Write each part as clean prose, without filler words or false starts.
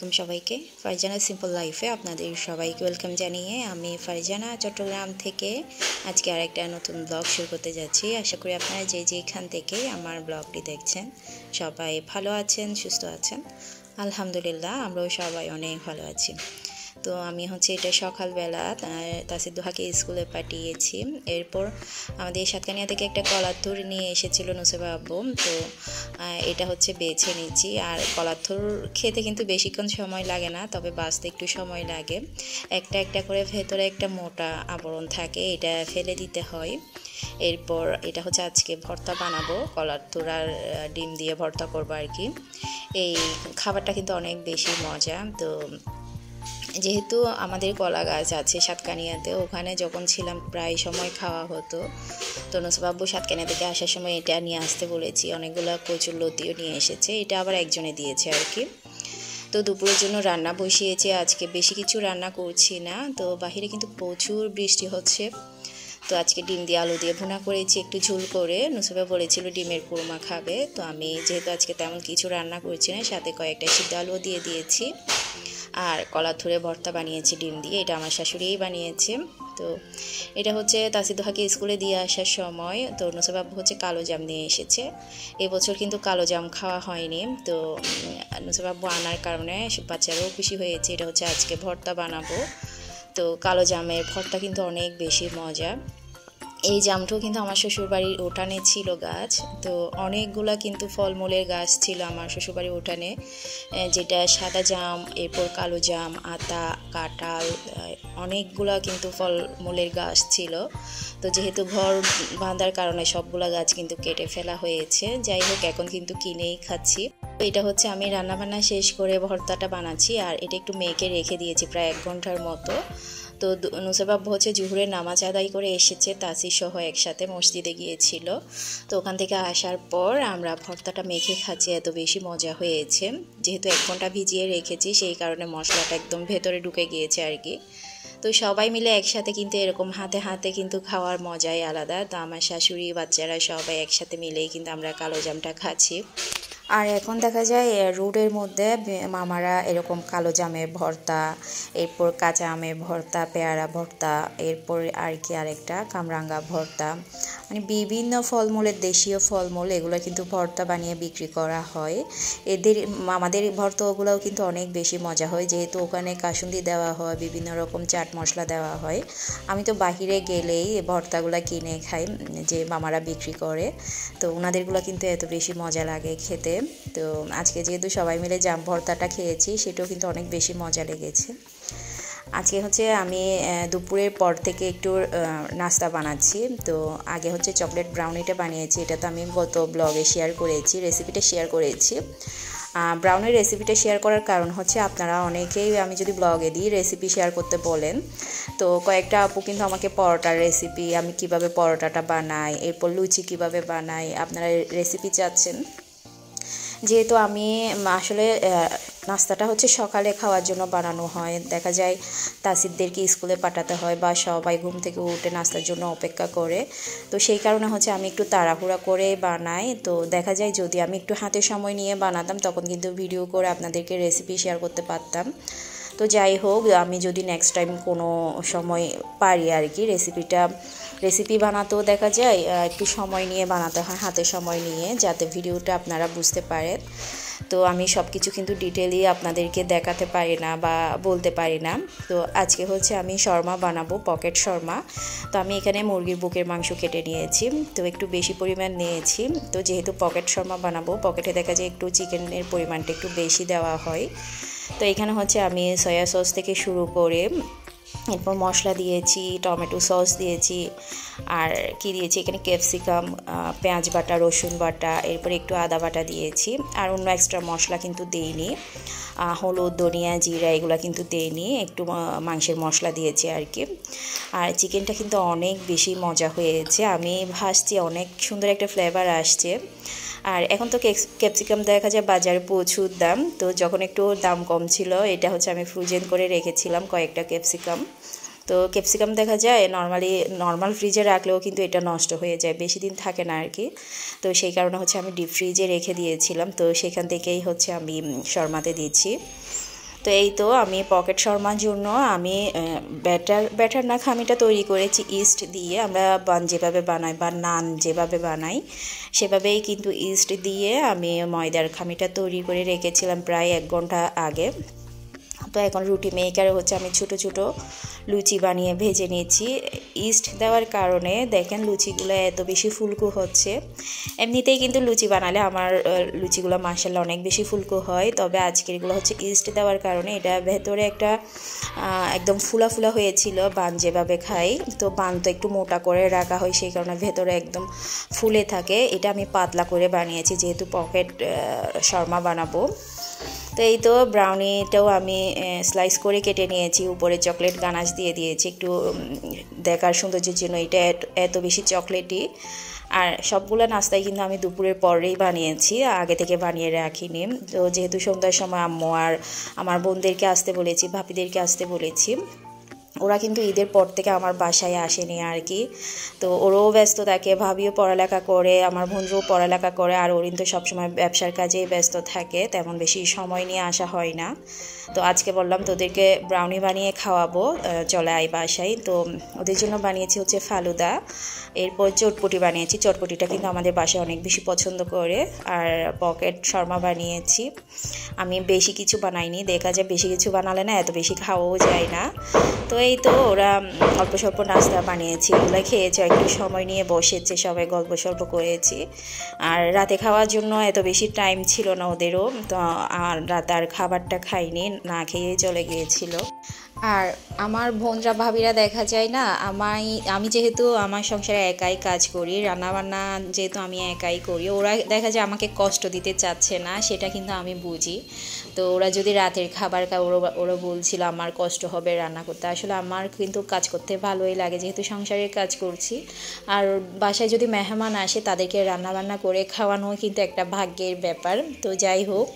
আলাইকুম সবাইকে ফারজানা সিম্পল লাইফে আপনাদের সবাইকে ওয়েলকাম জানিয়ে আমি ফারজানা চট্টগ্রাম থেকে আজকে আরেকটা নতুন ব্লগ শুরু করতে যাচ্ছি। আশা করি আপনারা যে যেখান থেকে আমার ব্লগটি দেখছেন সবাই ভালো আছেন, সুস্থ আছেন। আলহামদুলিল্লাহ আমরাও সবাই অনেক ভালো আছি। তো আমি এটা সকালবেলা তাসির দোহাকে স্কুলে পাঠিয়েছি। এরপর আমাদের সাতকানিয়া থেকে একটা কলার থুর নিয়ে এসেছিল নুসেবা আব্বু। তো এটা বেছে নিচ্ছি। আর কলার থুর খেতে কিন্তু বেশিক্ষণ সময় লাগে না, তবে বাছতে একটু সময় লাগে। একটা একটা করে ভেতরে একটা মোটা আবরণ থাকে, এটা ফেলে দিতে হয়। এরপর এটা আজকে ভর্তা বানাবো, কলার থুর আর ডিম দিয়ে ভর্তা করবো আর কি। এই খাবারটা কিন্তু অনেক বেশি মজা। তো যেহেতু আমাদের কলা গাছ আছে সাতকানিয়াতে, ওখানে যখন ছিলাম প্রায় সময় খাওয়া হতো। তো নুসবাব্বু সাতকানিয়া থেকে আসার সময় এটা নিয়ে আসতে বলেছি, অনেকগুলো কচুর লতিও নিয়ে এসেছে, এটা আবার একজনে দিয়েছে আর কি। তো দুপুরের জন্য রান্না বসিয়েছি, আজকে বেশি কিছু রান্না করছি না। তো বাহিরে কিন্তু প্রচুর বৃষ্টি হচ্ছে। তো আজকে ডিম দিয়ে আলু দিয়ে ভুনা করেছি একটু ঝোল করে। নুসবা বলেছিল ডিমের কুরমা খাবে, তো আমি যেহেতু আজকে তেমন কিছু রান্না করছি না, সাথে কয়েকটা সিদ্ধ আলুও দিয়ে দিয়েছি। আর কলার থুরে ভর্তা বানিয়েছি ডিম দিয়ে, এটা আমার শাশুড়িই বানিয়েছে। তো এটা তাসির দোহাকে স্কুলে দিয়ে আসার সময়। তো নুসবা আব্বু কালো জাম নিয়ে এসেছে। এবছর কিন্তু কালো জাম খাওয়া হয়নি, তো নুসবা আব্বু আনার কারণে বাচ্চারাও খুশি হয়েছে। এটা আজকে ভর্তা বানাবো। তো কালো জামের ভর্তা কিন্তু অনেক বেশি মজা। এই জামটাও কিন্তু আমার শ্বশুরবাড়ির উঠানে ছিল গাছ। তো অনেকগুলা কিন্তু ফলমূলের গাছ ছিল আমার শ্বশুরবাড়ির উঠানে, যেটা সাদা জাম, এরপর কালো জাম, আতা, কাঁঠাল, অনেকগুলা কিন্তু ফলমূলের গাছ ছিল। তো যেহেতু ঘর বাঁধার কারণে সবগুলা গাছ কিন্তু কেটে ফেলা হয়েছে। যাই হোক, এখন কিন্তু কিনেই খাচ্ছি। তো এটা আমি রান্নাবান্না শেষ করে ভর্তাটা বানাচ্ছি, আর এটা একটু মেখে রেখে দিয়েছি প্রায় 1 ঘন্টার মতো। তো নুসবা আব্বু জুহুরের নামাজ আদায় করে এসেছে, তাসির সহ একসাথে মসজিদে গিয়েছিল। তো ওখান থেকে আসার পর আমরা ভর্তাটা মেখে খাচ্ছি, এত বেশি মজা হয়েছে। যেহেতু 1 ঘন্টা ভিজিয়ে রেখেছি, সেই কারণে মশলাটা একদম ভেতরে ঢুকে গিয়েছে আর কি। তো সবাই মিলে একসাথে কিন্তু এরকম হাতে হাতে কিন্তু খাওয়ার মজাই আলাদা। তো আমার শাশুড়ি, বাচ্চারা সবাই একসাথে মিলেই কিন্তু আমরা কালো জামটা খাচ্ছি। আর এখন দেখা যায় রোডের মধ্যে মামারা এরকম কালো জামের ভর্তা, এরপর কাঁচা আমের ভর্তা, পেয়ারা ভর্তা, এরপর আর কি আরেকটা কামরাঙ্গা ভর্তা, মানে বিভিন্ন ফলমূলের, দেশীয় ফলমূল, এগুলো কিন্তু ভর্তা বানিয়ে বিক্রি করা হয়। আমাদের ভর্তাগুলোও কিন্তু অনেক বেশি মজা হয়, যেহেতু ওখানে কাসুন্দি দেওয়া হয়, বিভিন্ন রকম চাট মশলা দেওয়া হয়। আমি তো বাহিরে গেলেই ভর্তাগুলো কিনে খাই, যে মামারা বিক্রি করে। তো ওনাদেরগুলো কিন্তু এত বেশি মজা লাগে খেতে। তো আজকে যেহেতু সবাই মিলে জাম ভর্তাটা খেয়েছি, সেটাও কিন্তু অনেক বেশি মজা লেগেছে। আজকে আমি দুপুরের পর থেকে একটু নাস্তা বানাচ্ছি। তো আগে চকলেট ব্রাউনিটা বানিয়েছি, এটা তো আমি গত ব্লগে শেয়ার করেছি, রেসিপিটা শেয়ার করেছি। ব্রাউনির রেসিপিটা শেয়ার করার কারণ আপনারা অনেকেই আমি যদি ব্লগে দিই রেসিপি শেয়ার করতে বলেন। তো কয়েকটা আপু কিন্তু আমাকে পরোটার রেসিপি, আমি কিভাবে পরোটাটা বানাই, এরপর লুচি কিভাবে বানাই, আপনারা রেসিপি চাচ্ছেন। যেহেতু আমি আসলে নাস্তাটা সকালে খাওয়ার জন্য বানানো হয়, দেখা যায় তাসিরদেরকে স্কুলে পাঠাতে হয় বা সবাই ঘুম থেকে উঠে নাস্তার জন্য অপেক্ষা করে। তো সেই কারণে আমি একটু তাড়াহুড়া করে বানাই। তো দেখা যায় যদি আমি একটু হাতে সময় নিয়ে বানাতাম, তখন কিন্তু ভিডিও করে আপনাদেরকে রেসিপি শেয়ার করতে পারতাম। তো যাই হোক, আমি যদি নেক্সট টাইম কোনো সময় পারি আর কি, রেসিপি বানাতেও দেখা যায় একটু সময় নিয়ে বানাতে হয়, হাতে সময় নিয়ে, যাতে ভিডিওটা আপনারা বুঝতে পারেন। তো আমি সব কিছু কিন্তু ডিটেইলি আপনাদেরকে দেখাতে পারি না বা বলতে পারি না। তো আজকে আমি শর্মা বানাবো, পকেট শর্মা। তো আমি এখানে মুরগির বুকের মাংস কেটে নিয়েছি, তো একটু বেশি পরিমাণ নিয়েছি। তো যেহেতু পকেট শর্মা বানাবো, পকেটে দেখা যায় একটু চিকেনের পরিমাণটা একটু বেশি দেওয়া হয়। তো এখানে আমি সয়া সস থেকে শুরু করে এরপর মশলা দিয়েছি, টমেটো সস দিয়েছি, আর কি দিয়েছি এখানে ক্যাপসিকাম, পেঁয়াজ বাটা, রসুন বাটা, এরপর একটু আদা বাটা দিয়েছি। আর অন্য এক্সট্রা মশলা কিন্তু দেইনি, হলুদ, ধনিয়া, জিরা এগুলো কিন্তু দেইনি, একটু মাংসের মশলা দিয়েছি আর কি। আর চিকেনটা কিন্তু অনেক বেশি মজা হয়েছে, আমি ভাজছি, অনেক সুন্দর একটা ফ্লেভার আসছে। আর এখন তো ক্যাপসিকাম দেখা যায় বাজারে প্রচুর দাম। তো যখন একটু দাম কম ছিল, এটা আমি ফ্রোজেন করে রেখেছিলাম কয়েকটা ক্যাপসিকাম। তো ক্যাপসিকাম দেখা যায় নর্মাল ফ্রিজে রাখলেও কিন্তু এটা নষ্ট হয়ে যায়, বেশি দিন থাকে না আর কি। তো সেই কারণে আমি ডিপ ফ্রিজে রেখে দিয়েছিলাম। তো সেখান থেকেই আমি শর্মাতে দিচ্ছি। তো এই তো আমি পকেট শর্মার জন্য আমি ব্যাটার না খামিটা তৈরি করেছি ইস্ট দিয়ে। আমরা বান যেভাবে বানাই বা নান যেভাবে বানাই সেভাবেই কিন্তু ইস্ট দিয়ে আমি ময়দার খামিটা তৈরি করে রেখেছিলাম প্রায় 1 ঘন্টা আগে। তো এখন রুটি মেকারে হচ্ছে আমি ছোট ছোট লুচি বানিয়ে ভেজে নিয়েছি। ইস্ট দেওয়ার কারণে দেখেন লুচিগুলো এত বেশি ফুলকো হচ্ছে। এমনিতেই কিন্তু লুচি বানালে আমার লুচিগুলো মাশাআল্লাহ অনেক বেশি ফুলকো হয়, তবে আজকেরগুলো হচ্ছে ইস্ট দেওয়ার কারণে এটা ভেতরে একটা একদম ফুলা ফুলা হয়েছিল বান যেভাবে খাই। তো বান তো একটু মোটা করে রাখা হয়, সেই কারণে ভেতরে একদম ফুলে থাকে। এটা আমি পাতলা করে বানিয়েছি যেহেতু পকেট শর্মা বানাবো। তো এই তো ব্রাউনিটাও আমি স্লাইস করে কেটে নিয়েছি, উপরে চকলেট গানাশ দিয়ে দিয়েছি একটু দেখার সৌন্দর্যের জন্য। এটা এত বেশি চকলেটই। আর সবগুলো নাস্তাই কিন্তু আমি দুপুরের পরেই বানিয়েছি, আগে থেকে বানিয়ে রাখিনি। তো যেহেতু সন্ধ্যার সময় আম্মু আর আমার বোনদেরকে আসতে বলেছি, ভাবিদেরকে আসতে বলেছি, ওরা কিন্তু ঈদের পর থেকে আমার বাসায় আসেনি আর কি। তো ওরও ব্যস্ত থাকে, ভাবিও পড়ালেখা করে, আমার বোনরাও পড়ালেখা করে, আর ওরিন তো সবসময় ব্যবসার কাজেই ব্যস্ত থাকে, তেমন বেশি সময় নিয়ে আসা হয় না। তো আজকে বললাম তোদেরকে ব্রাউনি বানিয়ে খাওয়াবো, চলে আয় বাসায়। তো ওদের জন্য বানিয়েছি হচ্ছে ফালুদা, এরপর চটপটি বানিয়েছি। চটপটিটা কিন্তু আমাদের বাসায় অনেক বেশি পছন্দ করে। আর পকেট শর্মা বানিয়েছি। আমি বেশি কিছু বানাইনি, দেখা যায় বেশি কিছু বানালে না এত বেশি খাওয়াও যায় না। তো এই তো ওরা অল্প স্বল্প নাস্তা বানিয়েছি, ওগুলো খেয়েছে, একটু সময় নিয়ে বসেছে, সবাই গল্প সল্প করেছি। আর রাতে খাওয়ার জন্য এত বেশি টাইম ছিল না ওদেরও, তো আর রাতে আর খাবারটা খাইনি, না খেয়ে চলে গিয়েছিল। আর আমার বোনরা ভাবিরা দেখা যায় না, আমি যেহেতু আমার সংসারে একাই কাজ করি, রান্নাবান্না যেহেতু আমি একাই করি, ওরা দেখা যায় আমাকে কষ্ট দিতে চাচ্ছে না, সেটা কিন্তু আমি বুঝি। তো ওরা যদি রাতের খাবার খায়, ওরা বলছিল আমার কষ্ট হবে রান্না করতে। আসলে আমার কিন্তু কাজ করতে ভালোই লাগে, যেহেতু সংসারের কাজ করছি। আর বাসায় যদি মেহমান আসে তাদেরকে রান্নাবান্না করে খাওয়ানো কিন্তু একটা ভাগ্যের ব্যাপার। তো যাই হোক,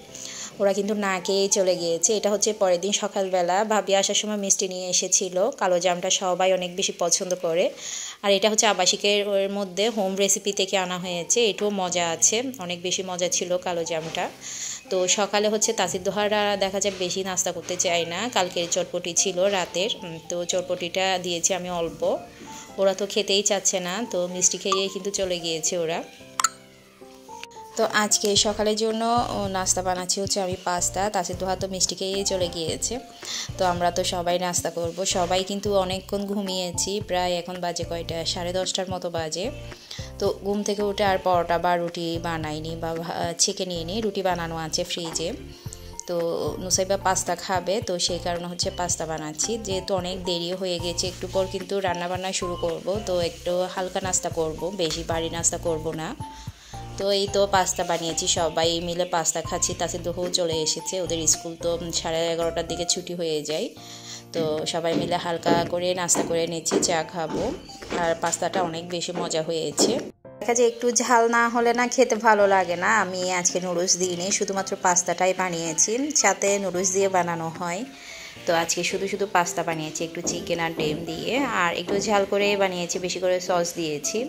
ওরা কিন্তু না খেয়েই চলে গিয়েছে। এটা হচ্ছে পরের দিন সকালবেলা ভাবি আসার সময় মিষ্টি নিয়ে এসেছিল, কালো জামটা সবাই অনেক বেশি পছন্দ করে। আর এটা হচ্ছে আবাসিকের মধ্যে হোম রেসিপি থেকে আনা হয়েছে, এটাও মজা আছে, অনেক বেশি মজা ছিল কালো জামটা। তো সকালে হচ্ছে তাসির দোহারা দেখা যায় বেশি নাস্তা করতে চায় না, কালকের চটপটি ছিল রাতের, তো চটপটিটা দিয়েছি আমি অল্প, ওরা তো খেতেই চাচ্ছে না, তো মিষ্টি খেয়েই কিন্তু চলে গিয়েছে ওরা। তো আজকে সকালের জন্য নাস্তা বানাচ্ছি হচ্ছে আমি পাস্তা। তাসির দোহা তো মিষ্টি খেয়েই চলে গিয়েছে, তো আমরা তো সবাই নাস্তা করব। সবাই কিন্তু অনেকক্ষণ ঘুমিয়েছি, প্রায় এখন বাজে কয়টা, 10:30টার মতো বাজে। তো ঘুম থেকে উঠে আর পরোটা বা রুটি বানাইনি, বা ছেঁকে নিয়ে নিই, রুটি বানানো আছে ফ্রিজে। তো নুসাইবা পাস্তা খাবে, তো সেই কারণে হচ্ছে পাস্তা বানাচ্ছি। যেহেতু অনেক দেরি হয়ে গেছে, একটু পর কিন্তু রান্নাবান্না শুরু করব, তো একটু হালকা নাস্তা করব, বেশি ভারী নাস্তা করব না। তো এই তো পাস্তা বানিয়েছি, সবাই মিলে পাস্তা খাচ্ছি। তাসির দোহাও চলে এসেছে, ওদের স্কুল তো 11:30টার দিকে ছুটি হয়ে যায়। তো সবাই মিলে হালকা করে নাস্তা করে নিচ্ছি, চা খাবো। আর পাস্তাটা অনেক বেশি মজা হয়েছে। দেখা যায় একটু ঝাল না হলে না খেতে ভালো লাগে না। আমি আজকে নুডলস দিইনি, শুধুমাত্র পাস্তাটাই বানিয়েছি, সাথে নুডলস দিয়ে বানানো হয়। তো আজকে শুধু শুধু পাস্তা বানিয়েছি, একটু চিকেন আর ডিম দিয়ে, আর একটু ঝাল করে বানিয়েছি, বেশি করে সস দিয়েছি।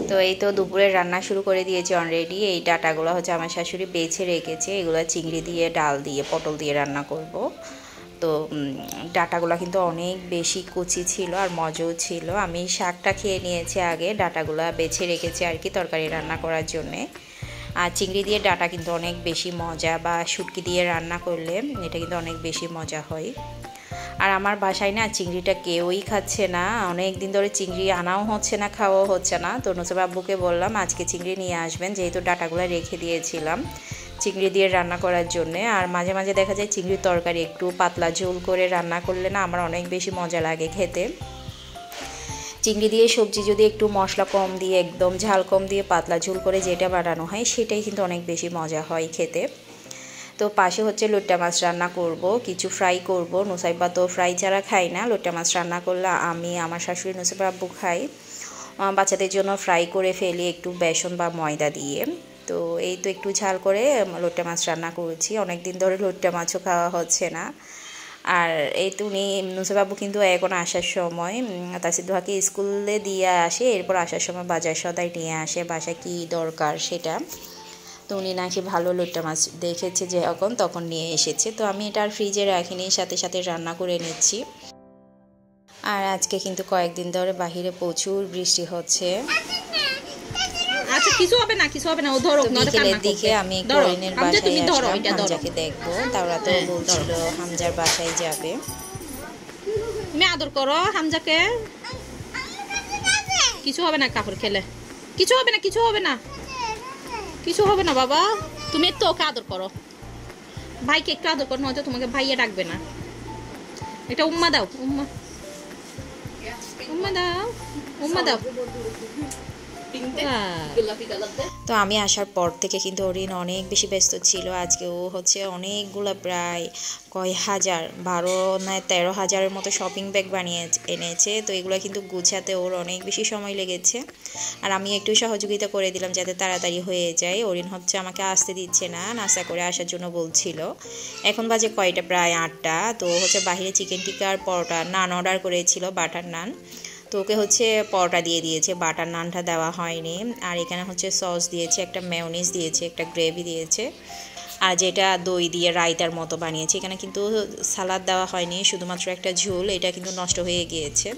তো এই তো দুপুরের রান্না শুরু করে দিয়েছি অলরেডি। এই ডাটাগুলো হচ্ছে আমার শাশুড়ি বেছে রেখেছে, এগুলো চিংড়ি দিয়ে, ডাল দিয়ে, পটল দিয়ে রান্না করব। তো ডাটাগুলো কিন্তু অনেক বেশি কুচি ছিল আর মজাও ছিল। আমি শাকটা খেয়ে নিয়েছি আগে, ডাটাগুলো বেছে রেখেছি আর কি তরকারি রান্না করার জন্যে। আর চিংড়ি দিয়ে ডাটা কিন্তু অনেক বেশি মজা, বা শুটকি দিয়ে রান্না করলে এটা কিন্তু অনেক বেশি মজা হয়। আর আমার বাসায় না চিংড়িটা কেউই খাচ্ছে না, অনেক দিন ধরে চিংড়ি আনাও হচ্ছে না, খাওয়াও হচ্ছে না। তো নুসাইবা আব্বুকে বললাম আজকে চিংড়ি নিয়ে আসবেন, যেহেতু ডাটাগুলো রেখে দিয়েছিলাম চিংড়ি দিয়ে রান্না করার জন্যে। আর মাঝে মাঝে দেখা যায় চিংড়ির তরকারি একটু পাতলা ঝোল করে রান্না করলে না আমার অনেক বেশি মজা লাগে খেতে। চিংড়ি দিয়ে সবজি যদি একটু মশলা কম দিয়ে, একদম ঝাল কম দিয়ে পাতলা ঝোল করে যেটা বানানো হয়, সেটাই কিন্তু অনেক বেশি মজা হয় খেতে। তো পাশে হচ্ছে লোট্টা মাছ রান্না করব, কিছু ফ্রাই করব। নুসাইবা তো ফ্রাই ছাড়া খাই না, লোট্টা মাছ রান্না করলে আমি, আমার শাশুড়ি, নুসাইবা আব্বু খাই। বাচ্চাদের জন্য ফ্রাই করে ফেলি একটু বেসন বা ময়দা দিয়ে। তো এই তো একটু ঝাল করে লোট্টা মাছ রান্না করেছি, অনেক দিন ধরে লোট্টা মাছও খাওয়া হচ্ছে না। আর এই তো নুসাইবা আব্বু কিন্তু এখন আসার সময় তাসির দোহাকে স্কুলে দিয়ে আসে, এরপর আসার সময় বাজার সদাই নিয়ে আসে, বাসায় কী দরকার সেটা। তো উনি নাকি ভালো লইট্টা মাছ দেখেছে যে এখন তখন নিয়ে এসেছে। তো আমি এটা আর ফ্রিজে রাখিনি, সাথে সাথে রান্না করে নিচ্ছি। আর আজকে কিন্তু কয়েকদিন ধরে বাহিরে প্রচুর বৃষ্টি হচ্ছে। আচ্ছা কিছু হবে না, কিছু হবে না, ও ধরো না, বিকেলের দিকে আমি করিনের বাসায় আসলাম হামজাকে দেখবো। তারা তো বলছিল হামজার বাসায় যাবে। তুমি আদর করো হামজাকে, কিছু হবে না, কাপড় খেলে কিছু হবে না, কিছু হবে না, কিছু হবে না বাবা। তুমি একটু ওকে আদর করো, ভাইকে একটু আদর করো, নয়তো তোমাকে ভাইয়া ডাকবে না। এটা উম্মা দাও, উম্মা উম্মা দাও, উম্মা দাও। তো আমি আসার পর থেকে কিন্তু অরিন অনেক বেশি ব্যস্ত ছিল। আজকে ও হচ্ছে অনেকগুলো প্রায় কয় হাজার 12 না 13 হাজারের মতো শপিং ব্যাগ বানিয়ে এনেছে। তো এগুলো কিন্তু গুছাতে ওর অনেক বেশি সময় লেগেছে, আর আমি একটু সহযোগিতা করে দিলাম যাতে তাড়াতাড়ি হয়ে যায়। অরিন হচ্ছে আমাকে আসতে দিচ্ছে না, নাস্তা করে আসার জন্য বলছিল। এখন বাজে কয়টা, প্রায় 8টা। তো হচ্ছে বাহিরে চিকেন টিক্কার পরোটা নান অর্ডার করেছিল, বাটার নান। তো ওকে হচ্ছে পরোটা দিয়ে দিয়েছে, বাটার নানটা দেওয়া হয়নি। আর এখানে হচ্ছে সস দিয়েছে, একটা মেয়োনিজ দিয়েছে, একটা গ্রেভি দিয়েছে, আর যেটা দই দিয়ে রায়তার মতো বানিয়েছে। এখানে কিন্তু সালাদ দেওয়া হয়নি, শুধুমাত্র একটা ঝোল, এটা কিন্তু নষ্ট হয়ে গিয়েছে।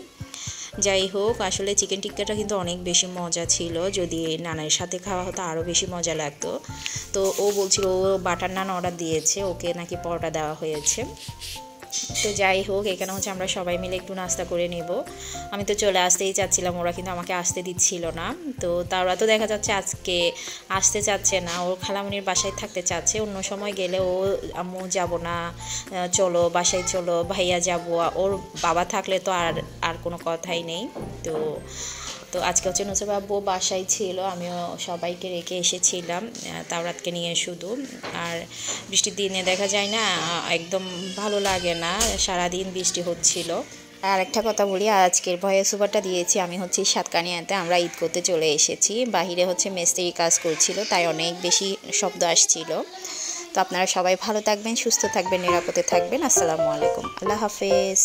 যাই হোক, আসলে চিকেন টিক্কাটা কিন্তু অনেক বেশি মজা ছিল, যদি নানের সাথে খাওয়া হতো আরও বেশি মজা লাগতো। তো ও বলছিল ও বাটার নান অর্ডার দিয়েছে, ওকে নাকি পরোটা দেওয়া হয়েছে। তো যাই হোক, এখানে হচ্ছে আমরা সবাই মিলে একটু নাস্তা করে নেব। আমি তো চলে আসতেই চাচ্ছিলাম, ওরা কিন্তু আমাকে আসতে দিচ্ছিল না। তো তারা তো দেখা যাচ্ছে আজকে আসতে চাচ্ছে না, ওর খালামণির বাসায় থাকতে চাচ্ছে। অন্য সময় গেলে ও আম্মু যাব না, চলো বাসায় চলো, ভাইয়া যাব, ওর বাবা থাকলে তো আর কোনো কথাই নেই। তো আজকে হচ্ছে নুসরাত আব্বু বাসায় ছিল, আমিও সবাইকে রেখে এসেছিলাম তাওরাতকে নিয়ে শুধু। আর বৃষ্টির দিনে দেখা যায় না, একদম ভালো লাগে না, সারাদিন বৃষ্টি হচ্ছিল। আর একটা কথা বলি, আজকের ভয়েস ওভারটা দিয়েছি আমি হচ্ছে সাতকানিয়াতে। আমরা ঈদ করতে চলে এসেছি, বাহিরে হচ্ছে মিস্ত্রি কাজ করছিল, তাই অনেক বেশি শব্দ আসছিল। তো আপনারা সবাই ভালো থাকবেন, সুস্থ থাকবেন, নিরাপদে থাকবেন। আসসালামু আলাইকুম, আল্লাহ হাফেজ।